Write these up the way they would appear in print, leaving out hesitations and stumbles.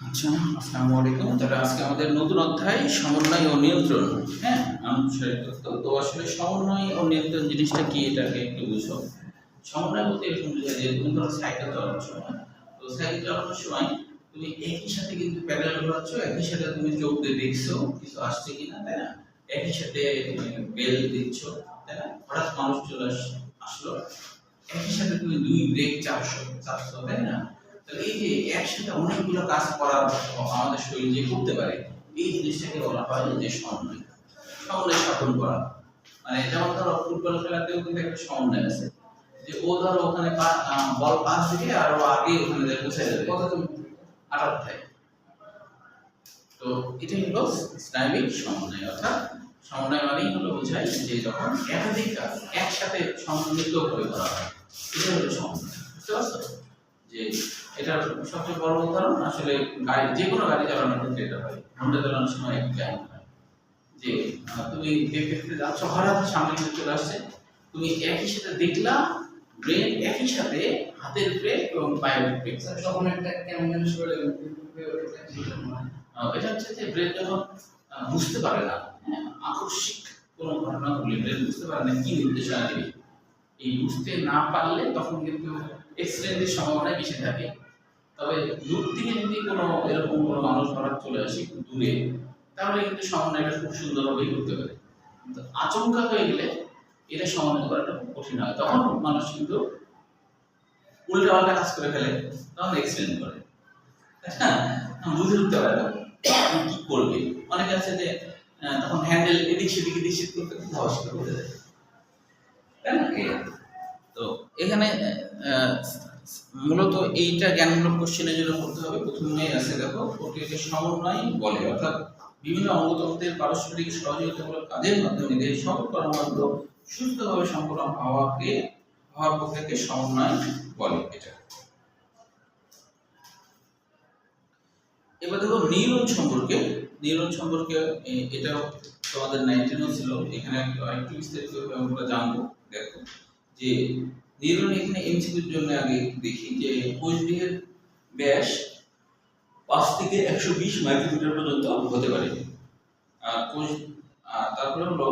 আচ্ছা, আসসালামু আলাইকুম। তাহলে আজকে আমাদের নতুন অধ্যায় সমন্বয় ও নিয়ন্ত্রণ। হ্যাঁ, আনুষ্ঠানিক তথ্য। তো আসলে সমন্বয় ও নিয়ন্ত্রণ জিনিসটা কি এটাকে একটু বুঝো। সমন্বয় বলতে এরকম বোঝায় যে তুমি ধরো সাইকেল চালানোর সময়, তো সাইকেল চালানোর সময় তুমি একই সাথে কিন্তু প্যাডেল ঘোরাচ্ছ, একই সাথে তুমি চোখ দিয়ে দেখছো কিছু আসছে কিনা, তাই না? একই সাথে বেল দিচ্ছ, তাই না? হঠাৎ মানুষ চলে আসলো, একই সাথে তুমি দুই ব্রেক চাপছো, তাই না? তাহলে এই যে একসাথে অনেকগুলো কাজ করার আমাদের শরীর যে করতে পারে, এই জিনিসটাকে বলা হয় যে সমন্বয়। সমন্বয় সাধন করা, মানে যেমন ধরো ফুটবল খেলাতেও কিন্তু একটা সমন্বয় আছে, যে ও ধরো ওখানে বল পাস দিকে আর ও আগে ওখানে পৌঁছে যাবে কত তুমি আটাত্তায়। তো এটাই হলো স্নায়বিক সমন্বয়, অর্থাৎ সমন্বয় মানেই হলো বোঝায় যে যখন একাধিক কাজ একসাথে সমন্বিত করে করা হয়, এটা হলো সমন্বয়। বুঝতে পারছো যে এটার সবচেয়ে বড় উদাহরণ আসলে গাড়ি, যে কোনো গাড়ি চালানোর ক্ষেত্রে এটা হয়। হোন্ডা চালানোর সময় একই কাহিনী হয় যে তুমি দেখতে দেখতে যাচ্ছ, হঠাৎ সামনে থেকে চলে আসছে, তুমি একই সাথে দেখলা ব্রেক, একই সাথে হাতের ব্রেক এবং পায়ের ব্রেক, তখন একটা কেমন যেন শরীরে এটা হচ্ছে যে ব্রেন যখন বুঝতে পারে না, হ্যাঁ, আকস্মিক কোনো ঘটনা ঘটলে ব্রেন বুঝতে পারে না কি নির্দেশনা দেবে। এই বুঝতে না পারলে তখন কিন্তু অ্যাক্সিডেন্টের সম্ভাবনা বেশি থাকে। তবে দূর থেকে যদি কোনো এরকম কোনো মানুষ হঠাৎ চলে আসে একটু দূরে, তাহলে কিন্তু সমন্বয়টা খুব সুন্দরভাবেই করতে পারে। কিন্তু আচমকা হয়ে গেলে এটা সমন্বয় করাটা খুব কঠিন হয়, তখন মানুষ কিন্তু উল্টা পাল্টা কাজ করে ফেলে, তখন অ্যাক্সিডেন্ট করে। হ্যাঁ, বুঝে উঠতে পারে না কি করবে। অনেকে আছে যে তখন হ্যান্ডেল এদিক সেদিক করতে খুব সাহস করে বলে দেয়, তাই না? তো এখানে আহ, মূলত এইটা জ্ঞানমূলক কোশ্চেনের জন্য করতে হবে। প্রথমে আছে দেখো, ওটিকে সমন্বয় বলে, অর্থাৎ বিভিন্ন অঙ্গতন্ত্রের পারস্পরিক সহযোগিতামূলক কাজের মাধ্যমে দেহের সকল কর্মকাণ্ড সুস্থভাবে সম্পন্ন হওয়ার প্রক্রিয়াকে সমন্বয় বলে। এটা এবার দেখো নিউরন সম্পর্কে এটাও তোমাদের 19 ছিল, এখানে একটু বিস্তারিত আমরা জানবো। দেখো যে নিউরন এখানে এমসিকিউর জন্য আগে দেখি যে কোষদেহের ব্যাস 5 থেকে 120 মাইক্রোমিটার পর্যন্ত হতে পারে। আর কোষ তারপরে হলো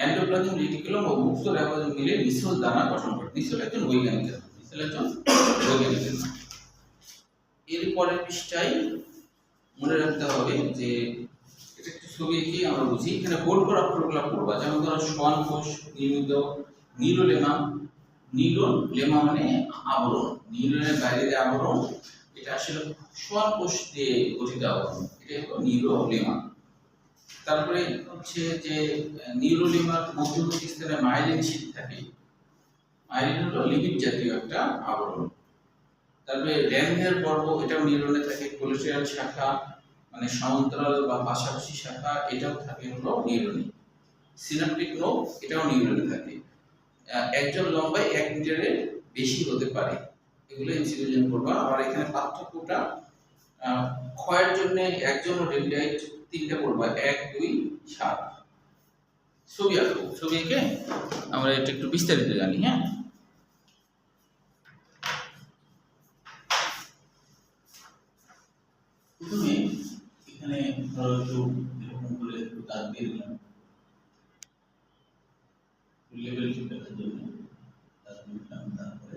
এন্ডোপ্লাজম রেটিকুলাম ও মুক্ত রাইবোজোম মিলে নিসল দানা গঠন করে। নিসল একজন বৈজ্ঞানিক, এর পরের পৃষ্ঠায় মনে রাখতে হবে যে এটা একটু ছবি এঁকে আমরা বুঝি। এখানে বোল্ড করা অক্ষরগুলো পড়বা, যেমন ধরো সোয়ান কোষ নির্মিত নিউরোলেমা। নিউরোলেমা মানে আবরণ, নিউরনের বাইরে যে আবরণ, এটা আসলে সোয়ান কোষ দিয়ে গঠিত আবরণ, এটা হলো নিউরোলেমা। তারপরে হচ্ছে যে নিউরোলেমার মধ্যবর্তী স্থানে মাইলিন শীট থাকে। মাইলিন হলো লিপিড জাতীয় একটা আবরণ। তারপরে র্যানভিয়ার পর্ব, এটাও নিউরনে থাকে। কোলেটেরাল শাখা মানে সমান্তরাল বা পাশাপাশি শাখা, এটাও থাকে হলো নিউরনে। সিনাপটিক নোড, এটাও নিউরনে থাকে। একজন লম্বায় 1 মিটারের বেশি হতে পারে। এগুলো ইনসিডেন্ট করবা। আবার এখানে পার্থক্যটা ক্ষয়ের জন্য একজন ডেন্ড্রাইট 3টা করবা, 1 2 7। ছবি আঁকো, ছবি এঁকে আমরা এটা একটু বিস্তারিত জানি। হ্যাঁ, প্রথমে এখানে ধরো একটু এরকম করে একটু দাগ দিয়ে দিলাম লেভেল ঠিক রাখার জন্য, দাগ দিলাম। তারপরে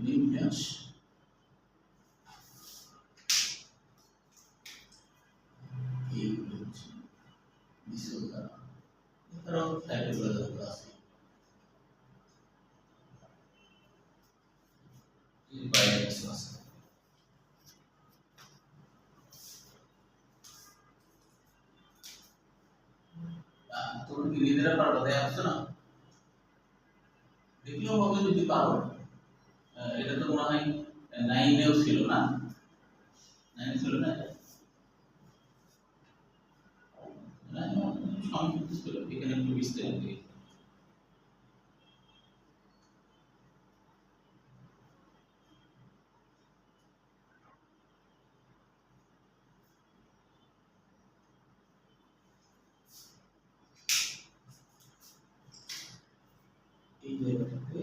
নিউক্লিয়াস, এই হচ্ছে মিসোকার, এছাড়াও সাইটোপ্লাজম আছে, এই বাইরে কিছু আছে। তুমি কি নিজেরা পারো? দেখা যাচ্ছে না, দেখলেও হবে যদি পারো। এটা তো মনে হয় 9-এও ছিল না, 9 ছিল না, সংক্ষিপ্ত ছিল, এখানে একটু বিস্তারিত দিই। এই জায়গাটাতে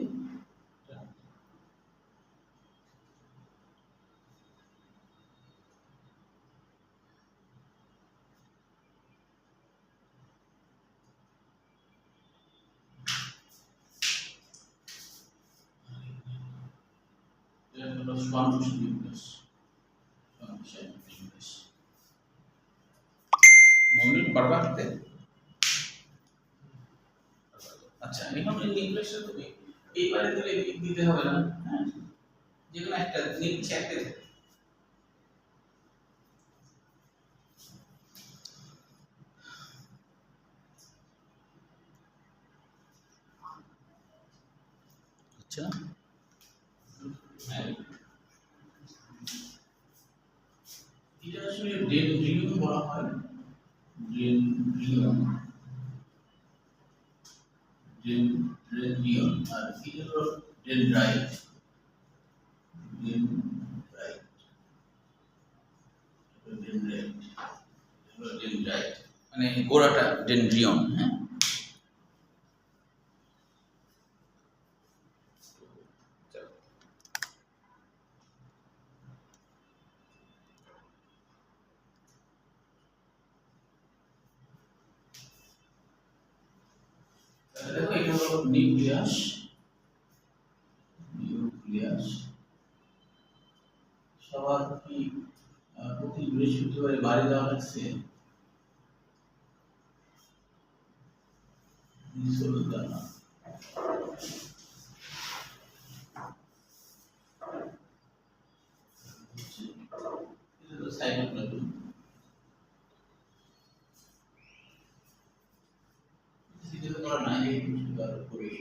সমাবেশ নিউক্লিয়াস, মৌলিক পারবাতে। আচ্ছা, এখন এই নিউক্লিয়াসটা তুমি এই পারে দিলে দিতে হবে না, হ্যাঁ, যেকোনো একটা নিচে একটা দেবে। আচ্ছা, এটা আসলে ডেনড্রিয়ন বলা হয়, ডেনড্রিয়ন, ডেনড্রিয়ন, আর এটা হলো ডেনড্রাইট, ডেনড্রাইট, ডেনড্রাইট, হলো ডেনড্রাইট, মানে গোড়াটা ডেনড্রিয়ন, হ্যাঁ। দেখো এটা হলো নিউক্লিয়াস, নিউক্লিয়াস। সবার কি প্রতি বৃহস্পতিবারে বাড়ি দেওয়া লাগছে? সাইটোপ্লাজম, সিরিয়াল করা না, এই সুগার করে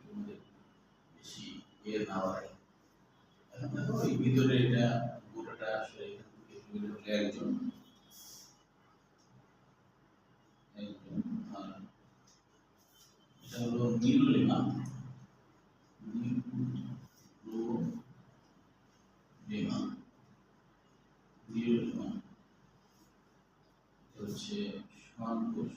তোমাদের বেশি ইয়ে না হয়। এখন দেখো এই ভিতরে এটা গোটাটা আসলে একজন, আর এটা হলো নিউরোলেমা, নিউরোলেমা, নিউরোলেমা হচ্ছে শ্বাসকোষ,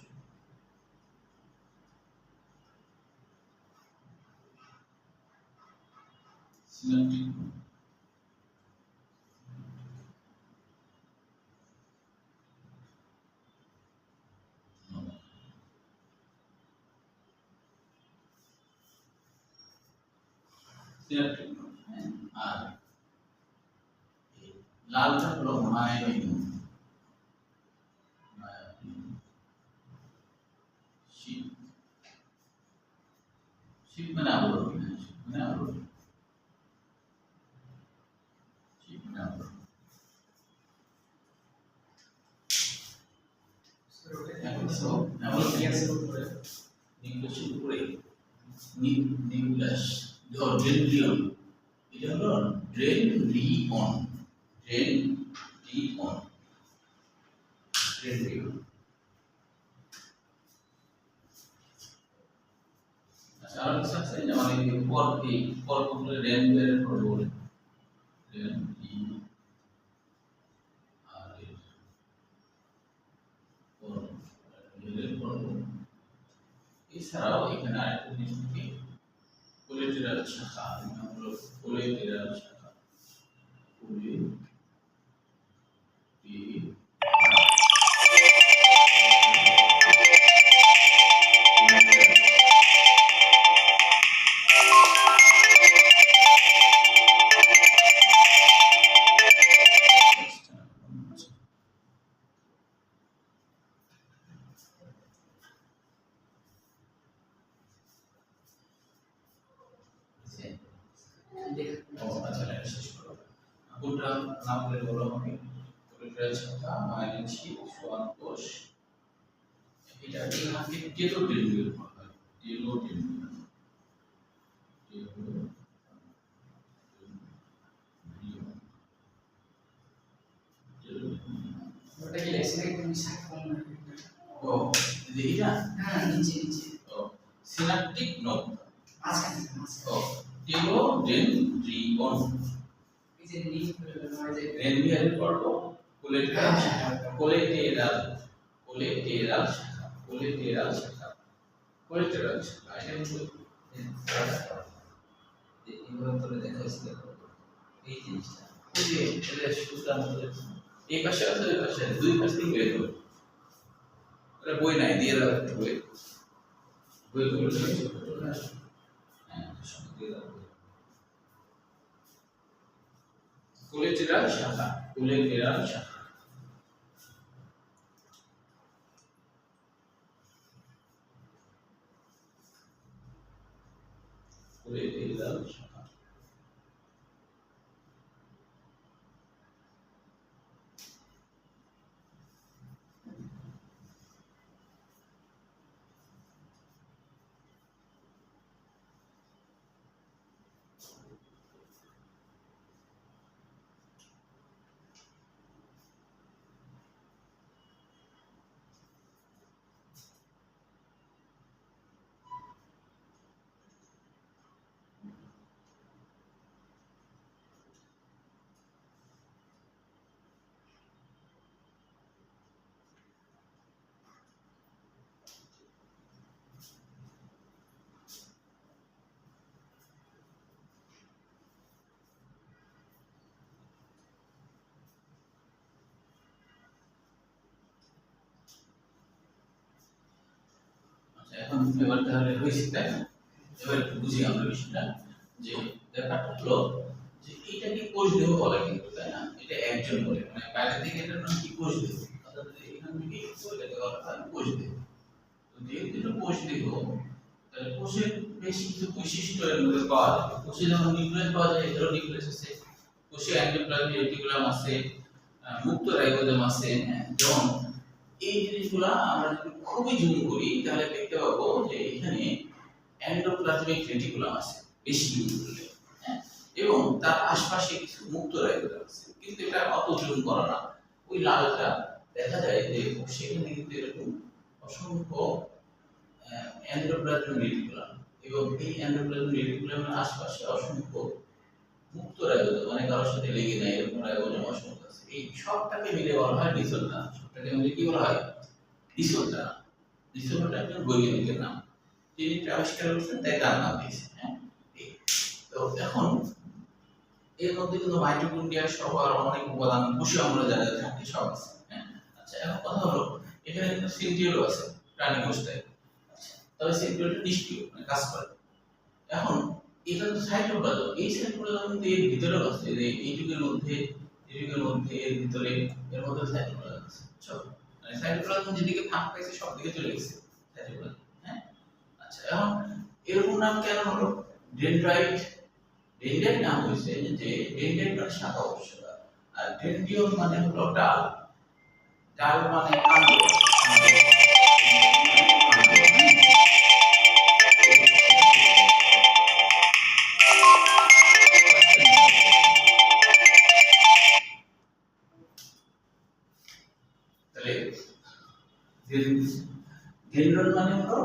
সিনাপটিক, সিনাপটিক, আর লালটা হলো মায়োলিন, শীত, শীত মানে আবরণ, শীত মানে আবরণ, শীত মানে আবরণ। নিউক্লিয়াসের উপরে নিউক্লিয়াস, ডেনড্রিয়ন, এটা হলো ডেনড্রিয়ন, ডেনড্রিয়ন, ডেনড্রিয়ন। আচ্ছা, আর কিছু আছে যেমন এই পরপরে রেনবের পর্ব, রেন ই আর এর পর্ব। এছাড়াও এখানে আরেকটা জিনিস থাকে, কোলেটেরাল শাখা, নাম হলো কোলেটেরাল শাখা, ও আচ্ছা লেখা শেষ করো। কোনটা নাম বলে বলো আমাকে। কোলেটেরাল শাখা মাইলিনশি সোয়ান কোষ। এটা আমাকে টেলোডেন্ড্রিয়ন বলা হয়। টেলোডেন্ড্রিয়ন ওটা কি লেখছে একদম শাখা না? ও এটা হ্যাঁ নিচে ও সিনাপটিক নোড মাঝখানে ও টেলোডেন্ড্রিয়ন এই যে লিঙ্ক করে হয় যে রেনভিয়ার পর্ব কোলেটেরাল শাখা কোলেটেরাল কোলেটেরাল শাখা কোলেটেরাল শাখা কোলেটেরাল শাখা এটা কিন্তু এইভাবে করে দেখা হয়েছিল এই জিনিসটা এই যে এটা সুতার মধ্যে এই পাশে আছে ওই পাশে দুই পাশ থেকে বের হবে ওটা বই নাই দিয়ে দাও একটা বই বই করে হ্যাঁ সঙ্গে দিয়ে দাও কোলেটেরাল শাখা কোলেটেরাল শাখা কোলেটেরাল শাখা এখন এবার তাহলে হয়েছে তাই না এবার একটু বুঝি আমরা বিষয়টা যে ব্যাপারটা হলো যে এইটাকে কোষ দেহ বলে কিন্তু তাই না এটা একজন বলে মানে বাইরে থেকে এটার নাম কি কোষ দেহ অর্থাৎ এখান থেকে এটাকে বলা হয় কোষ দেহ তো যেহেতু এটা কোষ দেহ তাহলে কোষের বেশ কিছু বৈশিষ্ট্য এর মধ্যে পাওয়া যায় কোষে যেমন নিউক্লিয়াস পাওয়া যায় এটারও নিউক্লিয়াস আছে কোষে এন্ডোপ্লাজমিক রেটিকুলাম আছে মুক্ত রাইবোজোম আছে যেমন এই জিনিসগুলো আমরা যদি খুবই জুম করি তাহলে দেখতে পাবো যে এখানে এন্ডোপ্লাজমিক রেটিকুলাম আছে বেশি জুম করলে হ্যাঁ এবং তার আশপাশে কিছু মুক্ত রাইবোজোম আছে কিন্তু এটা অত জুম করা না ওই লালটা দেখা যায় যে সেখানে কিন্তু এরকম অসংখ্য এন্ডোপ্লাজমিক রেটিকুলাম এবং এই এন্ডোপ্লাজমিক রেটিকুলামের আশপাশে অসংখ্য মুক্ত রাইবোজোম মানে কারোর সাথে লেগে নাই এরকম রাইবোজোম অসংখ্য আছে এই সবটাকে মিলে বলা হয় ডিসোলটা সবটাকে মিলে কি বলা হয় ডিসোলটা ডিসোলটা একজন বৈজ্ঞানিকের নাম তিনি এটা আবিষ্কার করেছেন তাই তার নাম দিয়েছে হ্যাঁ তো এখন এর মধ্যে কিন্তু মাইটোকন্ড্রিয়া সহ আর অনেক উপাদান কোষে আমরা যা যা থাকে সব আছে হ্যাঁ আচ্ছা এখন কথা হলো এখানে কিন্তু সেন্ট্রিওলও আছে প্রাণী কোষটায় আচ্ছা তবে সেন্ট্রিওলটা নিষ্ক্রিয় মানে কাজ করে এখন এটা তো সাইটোপ্লাজম এই সাইটোপ্লাজম কিন্তু এর ভিতরেও আছে যে এইটুকুর মধ্যে এর ভিতরে এর মধ্যে সাইটোপ্লাজম আছে বুঝছো মানে সাইটোপ্লাজম যেদিকে ফাঁক পাইছে সব দিকে চলে গেছে সাইটোপ্লাজম হ্যাঁ আচ্ছা এখন এরকম নাম কেন হলো ডেনড্রাইট ডেনড্রাইট নাম হয়েছে যে ডেনড্রাইট মানে শাখা প্রশাখা আর ডেনড্রিয়ন মানে হলো ডাল ডাল মানে কাণ্ড ডেনড্রন মানে হলো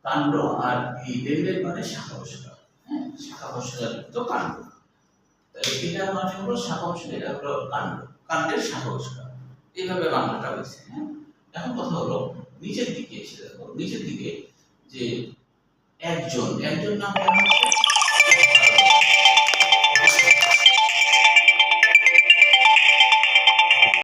কাণ্ড আর এই ডেনড্রাইট মানে শাখা প্রশাখা হ্যাঁ শাখা প্রশাখাযুক্ত কাণ্ড তাহলে এটা মানে হলো শাখা প্রশাখা এটা হলো কাণ্ড কাণ্ডের শাখা প্রশাখা এইভাবে বাংলাটা হয়েছে হ্যাঁ এখন কথা হলো নিচের দিকে এসে দেখো নিচের দিকে যে একজন নাম কেন হচ্ছে